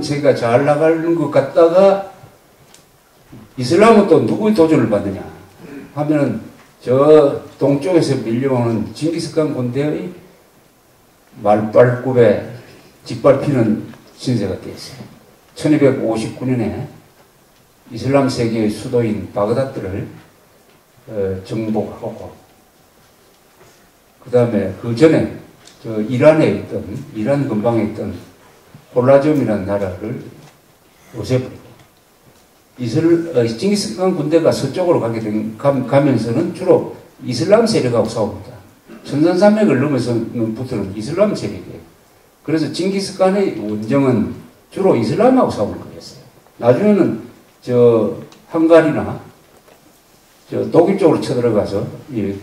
세계가 잘 나가는 것 같다가 이슬람은 또 누구의 도전을 받느냐 하면은 저 동쪽에서 밀려오는 징기스칸 군대의 말발굽에 짓밟히는 신세가 되었어요. 1259년에 이슬람 세계의 수도인 바그다드를 정복하고 그 다음에 그 전에 저 이란 근방에 있던 홀라점이라는 나라를 없애버리고 징기스칸 군대가 서쪽으로 가면서는 주로 이슬람 세력하고 싸웁니다. 천산산맥을 넘어서부터는 이슬람 세력이에요. 그래서 징기스칸의 원정은 주로 이슬람하고 싸우는 거였어요. 나중에는 저 헝가리나 저 독일 쪽으로 쳐들어가서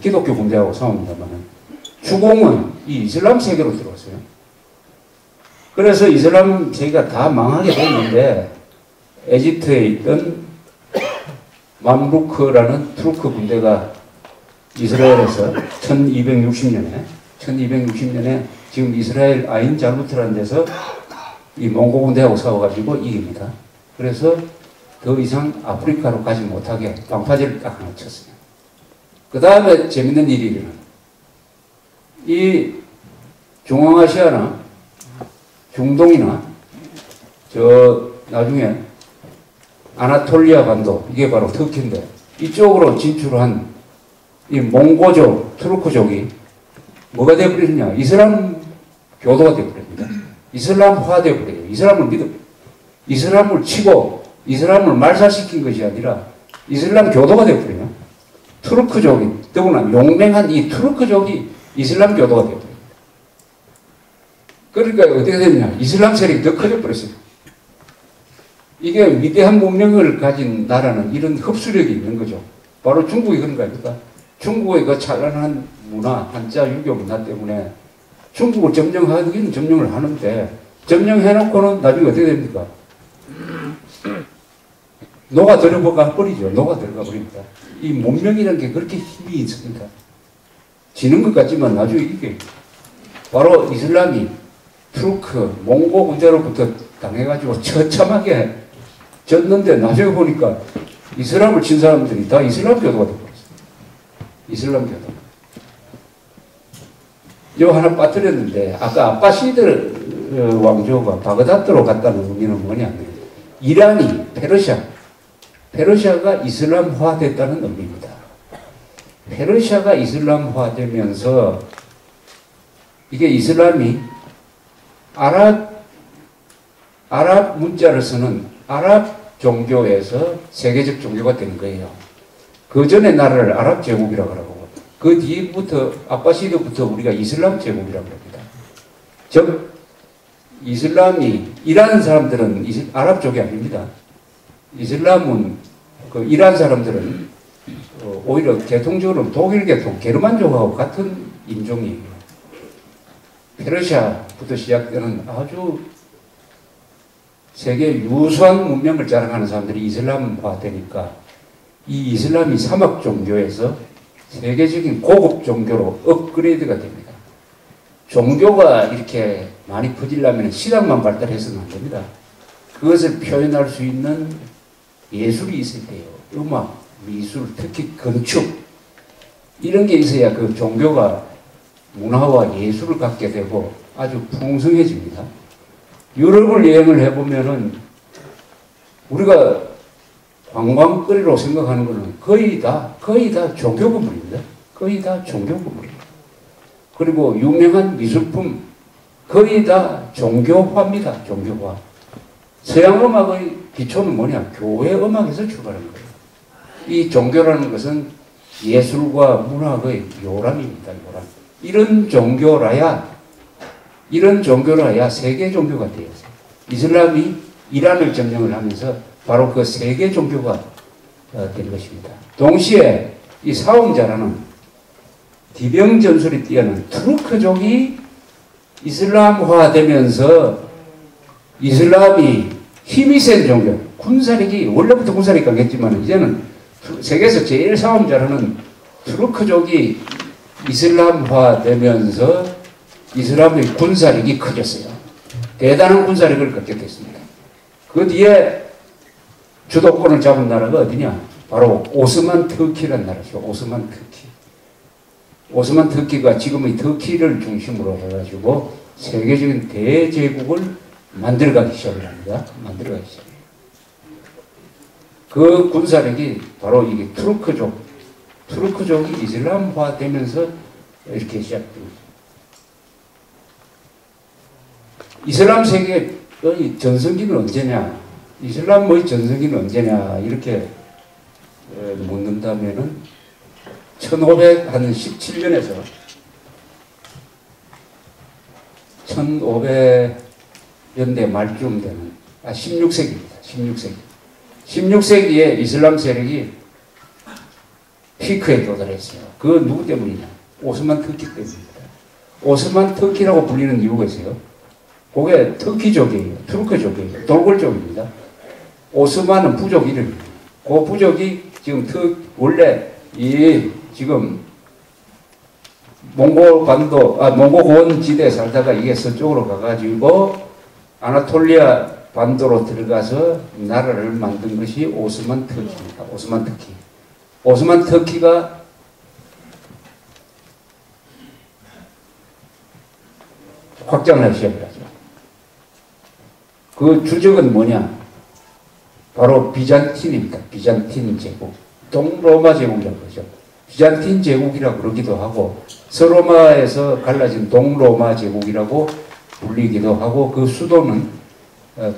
기독교 군대하고 싸웁니다만 주공은 이 이슬람 세계로 들어왔어요. 그래서 이슬람 세계가 다 망하게 됐는데 에집트에 있던 맘루크라는 투르크 군대가 이스라엘에서 1260년에 지금 이스라엘 아인 자루트라는 데서 이 몽고 군대하고 싸워가지고 이깁니다. 그래서 더 이상 아프리카로 가지 못하게 방파제를 딱 하나 쳤어요. 그 다음에 재밌는 일이 일어나요. 이 중앙아시아나 중동이나 저 나중에 아나톨리아 반도 이게 바로 터키인데 이쪽으로 진출한 이 몽고족, 투르크족이 뭐가 되어버리느냐 이슬람 교도가 되어버립니다. 이슬람화 되어버려요. 이슬람을 치고 이슬람을 말살시킨 것이 아니라 이슬람 교도가 되어버려요. 투르크족이 더구나 용맹한 이 투르크족이 이슬람 교도가 되어버립니다. 그러니까 어떻게 됐냐 이슬람 세력이 더 커져버렸어요. 이게 위대한 문명을 가진 나라는 이런 흡수력이 있는 거죠. 바로 중국이 그런 거 아닙니까? 중국의 그 찬란한 문화, 한자 유교 문화 때문에 중국을 점령하기는 점령을 하는데 점령해놓고는 나중에 어떻게 됩니까? 녹아 들어가 버리죠. 녹아 들어가 버립니다. 이 문명이라는 게 그렇게 힘이 있습니다. 지는 것 같지만 나중에 이게 바로 이슬람이 투르크, 몽고 군대로부터 당해가지고 처참하게 졌는데 나중에 보니까 이슬람을 친 사람들이 다 이슬람 교도가 되어버렸어요. 이슬람 교도. 이거 하나 빠뜨렸는데 아까 아바시드 왕조가 바그다드로 갔다는 의미는 뭐냐면 이란이 페르시아가 이슬람화 됐다는 의미입니다. 페르시아가 이슬람화 되면서 이게 이슬람이 아랍 문자를 쓰는 아랍 종교에서 세계적 종교가 된 거예요. 그 전에 나라를 아랍 제국이라고 하고 그 뒤부터 아바시드부터 우리가 이슬람 제국이라고 합니다. 즉 이슬람이 이란 사람들은 아랍 쪽이 아닙니다. 이슬람은 그 이란 사람들은 오히려 계통적으로 독일 계통, 게르만족하고 같은 인종이에요. 페르시아부터 시작되는 아주 세계 유수한 문명을 자랑하는 사람들이 이슬람화 되니까 이 이슬람이 사막 종교에서 세계적인 고급 종교로 업그레이드가 됩니다. 종교가 이렇게 많이 퍼지려면 신앙만 발달해서는 안 됩니다. 그것을 표현할 수 있는 예술이 있어야 돼요. 음악, 미술, 특히 건축 이런 게 있어야 그 종교가 문화와 예술을 갖게 되고 아주 풍성해집니다. 유럽을 여행을 해보면은 우리가 관광거리로 생각하는 것은 거의 다 종교 건물입니다. 거의 다 종교 건물입니다. 그리고 유명한 미술품 거의 다 종교화입니다. 종교화. 서양 음악의 기초는 뭐냐? 교회 음악에서 출발한 거예요. 이 종교라는 것은 예술과 문학의 요람입니다. 요람. 이런 종교라야 세계 종교가 되었어요. 이슬람이 이란을 점령을 하면서 바로 그 세계 종교가 된 것입니다. 동시에 이 사움자라는 기병전술이 뛰어난 투르크족이 이슬람화되면서 이슬람이 힘이 센 종교, 군사력이 원래부터 군사력이 강했지만 이제는 세계에서 제일 사움자라는 투르크족이 이슬람화되면서 이슬람의 군사력이 커졌어요. 대단한 군사력을 갖게 됐습니다. 그 뒤에 주도권을 잡은 나라가 어디냐? 바로 오스만 터키라는 나라죠. 오스만 터키. 오스만 터키가 지금의 터키를 중심으로 해가지고 세계적인 대제국을 만들어가기 시작을 합니다. 만들어가기 시작해요. 그 군사력이 바로 이게 투르크족이 이슬람화 되면서 이렇게 시작됩니다. 이슬람 세계의 전성기는 언제냐? 이슬람의 전성기는 언제냐? 이렇게 묻는다면은 1517년에서 1500년대 말쯤 되는 16세기입니다. 16세기에 이슬람 세력이 피크에 도달했어요. 그 누구 때문이냐? 오스만 터키 때문입니다. 오스만 터키라고 불리는 이유가 있어요. 그게 터키족이에요. 투르크족이에요. 돌골족입니다. 오스만은 부족 이름입니다. 그 부족이 지금 원래 지금 몽고고원 지대에 살다가 이게 서쪽으로 가가지고 아나톨리아 반도로 들어가서 나라를 만든 것이 오스만 터키입니다. 오스만 터키. 오스만 터키가 확장을 시작하죠. 그 주적은 뭐냐? 바로 비잔틴입니다. 비잔틴 제국. 동로마 제국이라고 그러죠. 비잔틴 제국이라고 그러기도 하고 서로마에서 갈라진 동로마 제국이라고 불리기도 하고 그 수도는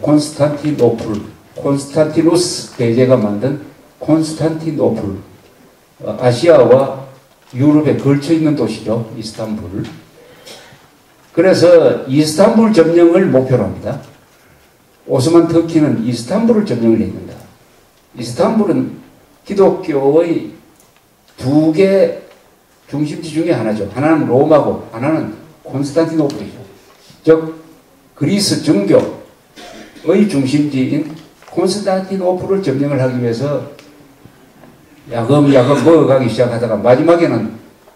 콘스탄티노플, 콘스탄티누스 대제가 만든 콘스탄티노플, 아시아와 유럽에 걸쳐 있는 도시죠. 이스탄불. 그래서 이스탄불 점령을 목표로 합니다. 오스만 터키는 이스탄불을 점령을 했습니다. 이스탄불은 기독교의 두 개 중심지 중에 하나죠. 하나는 로마고 하나는 콘스탄티노플이죠. 즉 그리스 정교의 중심지인 콘스탄티노플을 점령을 하기 위해서 야금야금 먹어가기 시작하다가 마지막에는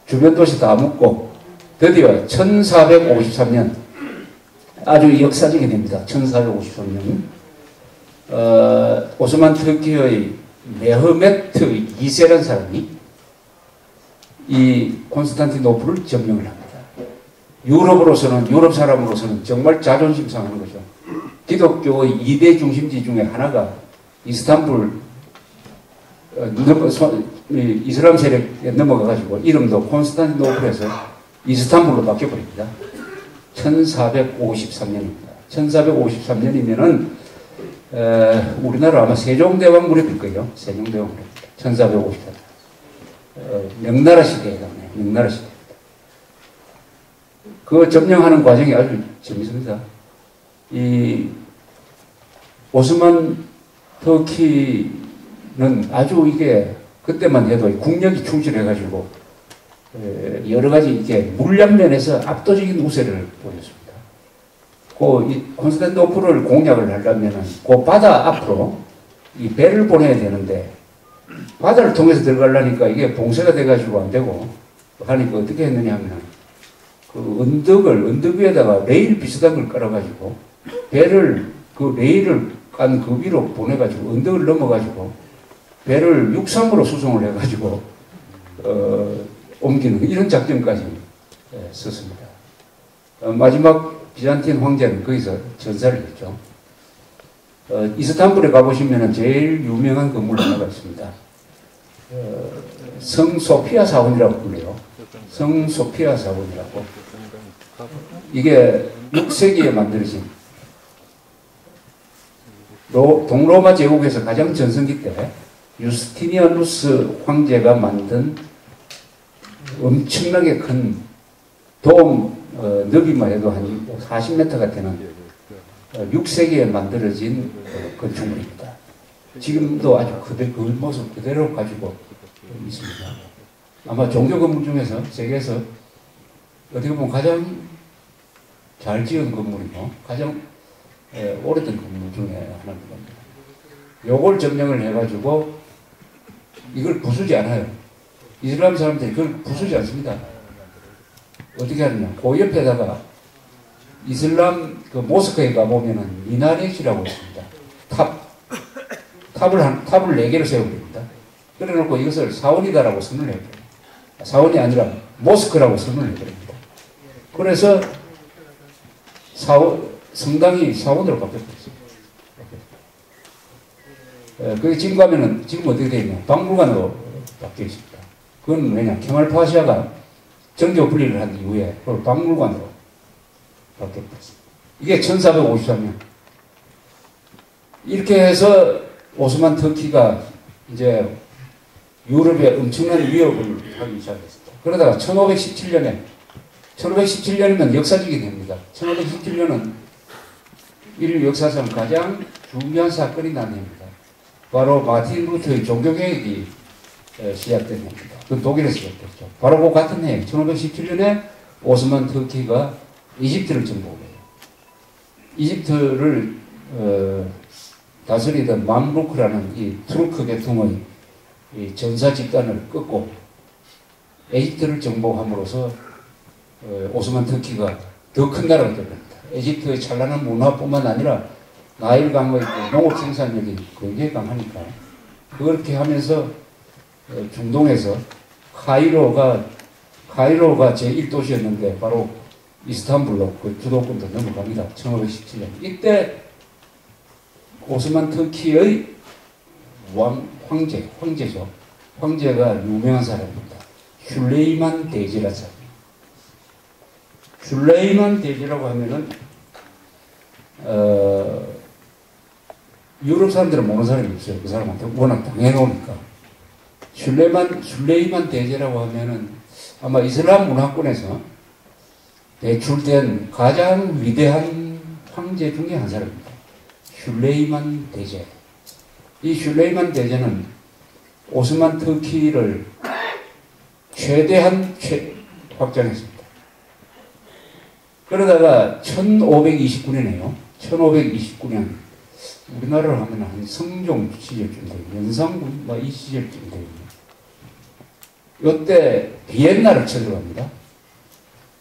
주변 도시 다 묶고 드디어 1453년 아주 역사적인 해입니다. 1453년 오스만 터키의 메흐메트 2세라는 사람이 이 콘스탄티노플을 점령을 합니다. 유럽 사람으로서는 정말 자존심 상하는 거죠. 기독교의 2대 중심지 중에 하나가 이스탄불 이슬람 세력에 넘어가가지고 이름도 콘스탄티노플에서 이스탄불로 바뀌어버립니다. 1453년입니다. 1453년이면은 우리나라 아마 세종대왕 무렵일 거예요. 세종대왕 무렵. 1453년. 명나라 시대에 해당해요. 명나라 시대. 그 점령하는 과정이 아주 재밌습니다. 이 오스만 터키는 아주 이게 그때만 해도 국력이 충실해가지고 여러 가지 이게 물량면에서 압도적인 우세를 보였습니다. 그 콘스탄티노플을 공략을 하려면은 그 바다 앞으로 이 배를 보내야 되는데 바다를 통해서 들어가려니까 이게 봉쇄가 돼가지고 안 되고 하니까 어떻게 했느냐 하면 그 언덕 위에다가 레일 비슷한 걸 깔아가지고 배를 그 레일을 깐 그 위로 보내가지고 언덕을 넘어가지고 배를 육상으로 수송을 해가지고 옮기는 이런 작전까지 썼습니다. 마지막 비잔틴 황제는 거기서 전사를 했죠. 이스탄불에 가보시면 제일 유명한 건물 하나가 있습니다. 성 소피아 사원이라고 불려요. 성 소피아 사원이라고. 이게 6세기에 만들어진 동로마 제국에서 가장 전성기 때 유스티니아누스 황제가 만든 엄청나게 큰 돔 너비만 해도 한 40m가 되는 6세기에 만들어진 건축물입니다. 지금도 아주 그 모습 그대로 가지고 있습니다. 아마 종교 건물 중에서 세계에서 어떻게 보면 가장 잘 지은 건물이고 가장 오래된 건물 중에 하나입니다. 요걸 점령을 해가지고 이걸 부수지 않아요. 이슬람 사람들이 그걸 부수지 않습니다. 어떻게 하느냐. 그 옆에다가 이슬람 그 모스크에 가보면은 미나렛이라고 있습니다. 탑을 4개를 세워버립니다. 그래놓고 이것을 사원이다라고 선언을 해버려요. 사원이 아니라 모스크라고 선언을 해버립니다. 그래서 성당이 사원으로 바뀌었어요. 그게 지금 가면은, 지금 어떻게 되어 있냐. 박물관으로 바뀌어 있습니다. 그건 왜냐. 케말파시아가 정교 분리를 한 이후에 그걸 박물관으로 바뀌었습니다. 이게 1453년. 이렇게 해서 오스만 터키가 이제 유럽에 엄청난 위협을 하기 시작했습니다. 그러다가 1517년이면 역사적인 해입니다. 1517년은 인류 역사상 가장 중요한 사건이 난 해입니다. 바로 마틴 루터의 종교개혁이 시작된 해입니다. 그건 독일에서 시작됐죠. 바로 그 같은 해, 1517년에 오스만 터키가 이집트를 정복해요. 이집트를 다스리던 맘루크라는 이 투르크 계통의 이 전사 집단을 끊고 에집트를 정복함으로써 오스만 터키가 더 큰 나라가 됩니다. 에집트의 찬란한 문화뿐만 아니라 나일강의 농업 생산력이 굉장히 강하니까 그렇게 하면서 중동에서 카이로가 제1도시였는데 바로 이스탄불로 그 주도권도 넘어갑니다. 1517년. 이때 오스만 터키의 황제죠. 황제가 유명한 사람입니다. 슐레이만 데지라는 사람입니다. 슐레이만 데지라고 하면은 유럽 사람들은 모르는 사람이 없어요. 그 사람한테 워낙 당해놓으니까. 슐레이만 데지라고 하면은 아마 이슬람 문화권에서 배출된 가장 위대한 황제 중에 한 사람입니다. 슐레이만 데제. 이 슐레이만 데제는 오스만 터키를 최대한 확장했습니다. 그러다가 1529년에요. 1529년 우리나라로 하면 한 성종 시절쯤 돼요. 연산군 이 시절쯤 돼요. 이때 비엔나를 쳐들어갑니다.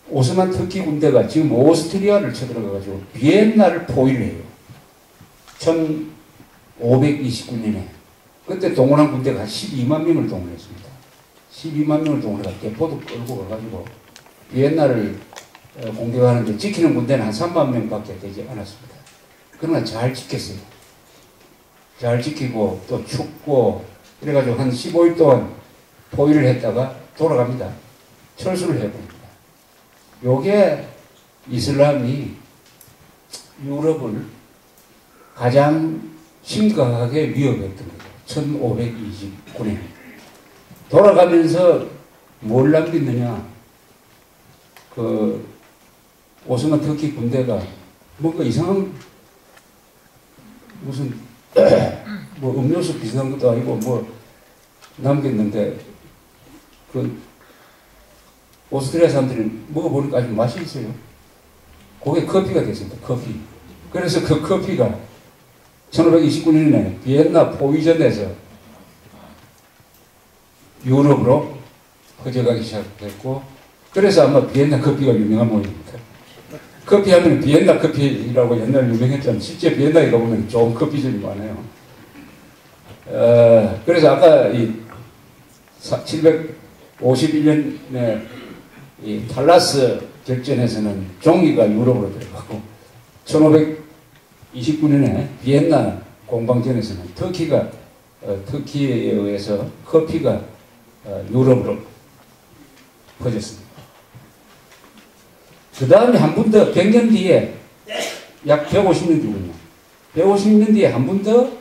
오스만 터키 군대가 지금 오스트리아를 쳐들어가가지고 비엔나를 포위해요. 1529년에. 그때 동원한 군대가 한 12만 명을 동원했습니다. 12만 명을 동원해서 대포도 끌고 가가지고 비엔나를 공격하는데 지키는 군대는 한 3만 명밖에 되지 않았습니다. 그러나 잘 지켰어요. 잘 지키고 또 춥고 그래가지고 한 15일 동안 포위를 했다가 돌아갑니다. 철수를 해버립니다. 요게 이슬람이 유럽을 가장 심각하게 위협했던 거죠. 1529년. 돌아가면서 뭘 남겼느냐. 오스만 터키 군대가 뭔가 이상한 무슨 뭐 음료수 비슷한 것도 아니고 뭐 남겼는데 오스트리아 사람들이 먹어보니까 아주 맛이 있어요. 그게 커피가 됐습니다. 커피. 그래서 그 커피가 1529년에 비엔나 포위전에서 유럽으로 퍼져가기 시작했고, 그래서 아마 비엔나 커피가 유명한 모양입니다. 커피 하면 비엔나 커피라고 옛날에 유명했잖아요. 실제 비엔나에 가보면 좋은 커피점이 많아요. 그래서 아까 이 751년에 이 탈라스 결전에서는 종이가 유럽으로 들어가고 1529년에 비엔나 공방전에서는 터키에 의해서 커피가 유럽으로 퍼졌습니다. 그 다음에 한 번 더 100년 뒤에 약 150년 뒤군요. 150년 뒤에 한 번 더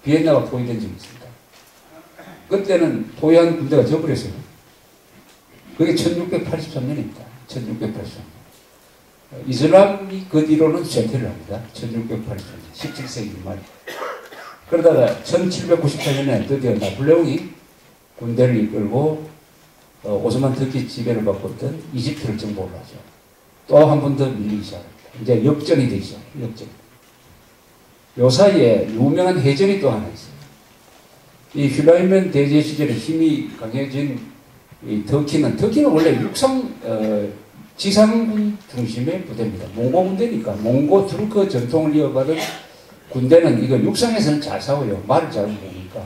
비엔나가 포위된 적이 있습니다. 그때는 포위한 군대가 져버렸어요. 그게 1683년입니다. 1683년. 이슬람이 그 뒤로는 쇠퇴를 합니다. 1683년. 17세기 말. 그러다가 1794년에 드디어 나폴레옹이 군대를 이끌고 오스만 터키 지배를 받았던 이집트를 정복을 하죠. 또 한 번 더 밀리기 시작합니다. 이제 역전이 되죠. 역전. 요 사이에 유명한 해전이 또 하나 있어요. 이 슐레이만 대제 시절에 힘이 강해진 이 터키는 원래 지상군 중심의 부대입니다. 몽고 군대니까 몽고 투르크 전통을 이어받은 군대는 이거 육상에서는 잘 싸워요. 말을 잘 모르니까.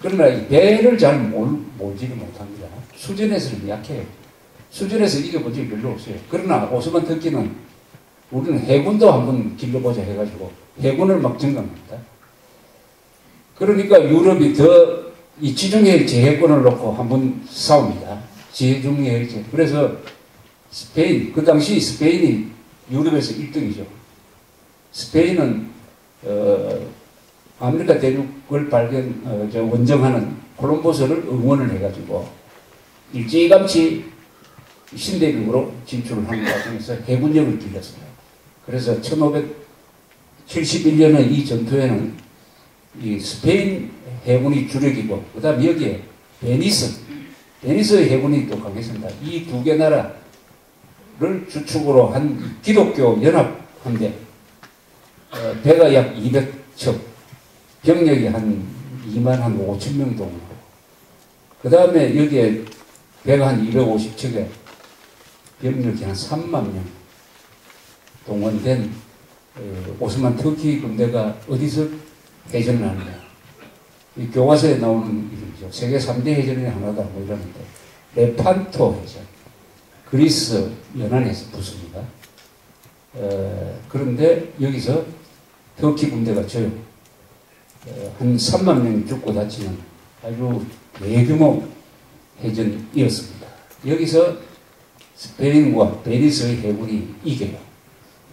그러나 이 배를 잘 몰지를 못합니다. 수전에서는 약해요. 수전에서 이겨본 적이 별로 없어요. 그러나 오스만 터키는 우리는 해군도 한번 길러보자 해가지고 해군을 막 증강합니다. 그러니까 유럽이 더 이 지중해 제해권을 놓고 한번 싸웁니다. 지중해 제. 그래서 스페인, 그 당시 스페인이 유럽에서 1등이죠. 스페인은 아메리카 대륙을 원정하는 콜럼버스를 응원을 해가지고 일찌감치 신대륙으로 진출을 하는 과정에서 해군력을 길렀어요. 그래서 1571년의 이 전투에는 이 스페인 해군이 주력이고, 그 다음 여기에 베니스의 해군이 또 강했습니다. 이 두 개 나라를 주축으로 한 기독교 연합함대, 배가 약 200척, 병력이 한 2만 한 5천 명 동원하고, 그 다음에 여기에 배가 한 250척에 병력이 한 3만 명 동원된 오스만 터키 군대가 어디서 해전을 하느냐. 이 교과서에 나오는 이름이죠. 세계 3대 해전의 하나다 뭐 이러는데, 레판토 해전. 그리스 연안에서 붙습니다. 그런데 여기서 터키 군대가 져요. 한 3만 명이 죽고 다치는 아주 대규모 해전이었습니다. 여기서 스페인과 베니스의 해군이 이겨요.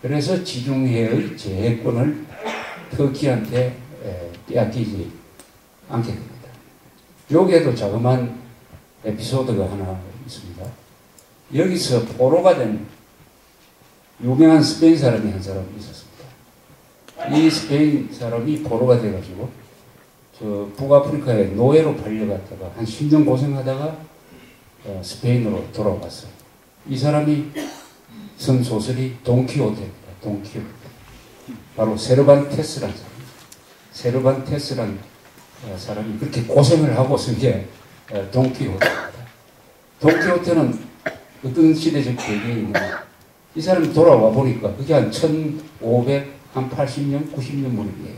그래서 지중해의 제해권을 터키한테 빼앗기지 않게 됩니다. 여기에도 자그마한 에피소드가 하나 있습니다. 여기서 포로가 된 유명한 스페인 사람이 한 사람이 있었습니다. 이 스페인 사람이 포로가 돼가지고 저 북아프리카에 노예로 팔려갔다가 한 10년 고생하다가 스페인으로 돌아왔어요. 이 사람이 쓴 소설이 돈키호테입니다. 돈키호테. 바로 세르반테스라는 사람. 세르반테스라는 사람이 그렇게 고생을 하고 쓴 게 돈키호테입니다. 돈키호테는 어떤 시대적 배경이 있냐. 이 사람이 돌아와 보니까 그게 한 1580년, 90년 무렵이에요.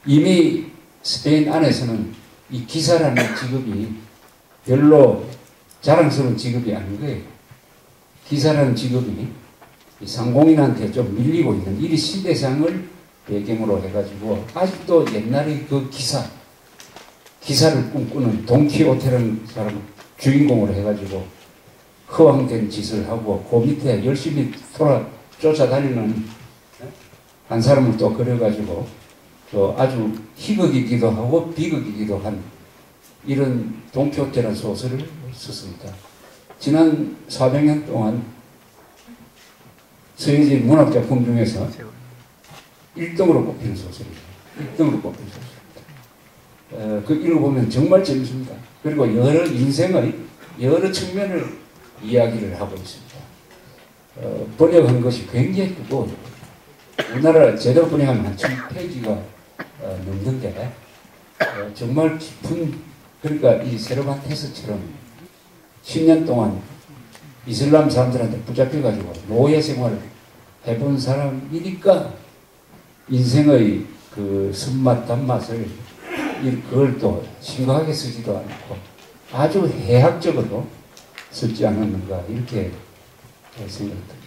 이미 스페인 안에서는 이 기사라는 직업이 별로 자랑스러운 직업이 아닌 거예요. 기사라는 직업이 상공인한테 좀 밀리고 있는 이 시대상을 배경으로 해가지고 아직도 옛날의 그 기사를 꿈꾸는 돈키호테라는 사람을 주인공으로 해가지고 허황된 짓을 하고 그 밑에 열심히 쫓아다니는 한 사람을 또 그려가지고 또 아주 희극이기도 하고 비극이기도 한 이런 돈키호테라는 소설을 썼습니다. 지난 400년 동안 서예지 문학작품 중에서 1등으로 꼽히는 소설이죠. 1등으로 꼽히는 소설입니다. 그 읽어보면 정말 재밌습니다. 그리고 여러 인생의 여러 측면을 이야기를 하고 있습니다. 번역한 것이 굉장히 두꺼워요. 우리나라 제대로 번역하면 한 1000페이지가 넘는데 정말 깊은, 그러니까 이 세르반테스처럼 10년 동안 이슬람 사람들한테 붙잡혀가지고 노예 생활을 해본 사람이니까 인생의 그 쓴맛 단맛을 그걸 또 심각하게 쓰지도 않고 아주 해학적으로 쓰지 않았는가 이렇게 생각합니다.